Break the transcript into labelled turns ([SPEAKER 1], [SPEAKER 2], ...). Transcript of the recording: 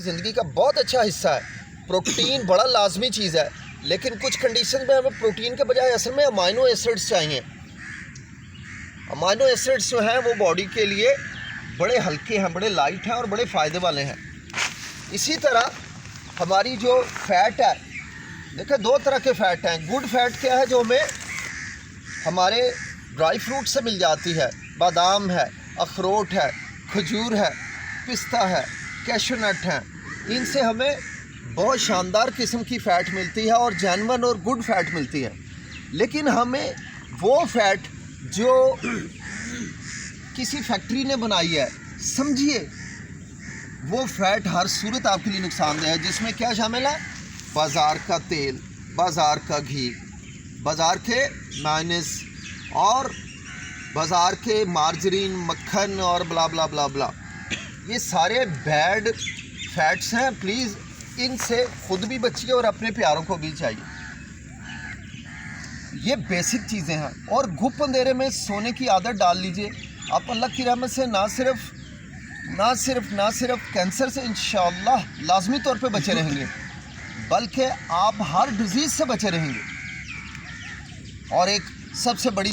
[SPEAKER 1] ज़िंदगी का बहुत अच्छा हिस्सा है। प्रोटीन बड़ा लाजमी चीज़ है, लेकिन कुछ कंडीशन में हमें प्रोटीन के बजाय असल में अमाइनो एसिड्स चाहिए। अमाइनो एसिड्स जो हैं वो बॉडी के लिए बड़े हल्के हैं, बड़े लाइट हैं और बड़े फ़ायदे वाले हैं। इसी तरह हमारी जो फ़ैट है, देखिए दो तरह के फ़ैट हैं। गुड फैट क्या है, जो हमें हमारे ड्राई फ्रूट से मिल जाती है, बादाम है, अखरोट है, खजूर है, पिस्ता है, कैशू नट हैं, इनसे हमें बहुत शानदार किस्म की फ़ैट मिलती है और जेन्युइन और गुड फैट मिलती है। लेकिन हमें वो फैट जो किसी फैक्ट्री ने बनाई है, समझिए वो फैट हर सूरत आपके लिए नुकसानदेह है, जिसमें क्या शामिल है, बाज़ार का तेल, बाज़ार का घी, बाज़ार के मायोनीज़ और बाज़ार के मार्जरीन, मक्खन और ब्ला ब्ला ब्ला ब्ला, ये सारे बैड फैट्स हैं। प्लीज़ इनसे खुद भी बचिए और अपने प्यारों को भी चाहिए। ये बेसिक चीज़ें हैं। और घुप अंधेरे में सोने की आदत डाल लीजिए, आप अल्लाह की रहमत से ना सिर्फ कैंसर से इंशाअल्लाह लाजमी तौर पे बचे रहेंगे, बल्कि आप हर डिजीज़ से बचे रहेंगे। और एक सबसे बड़ी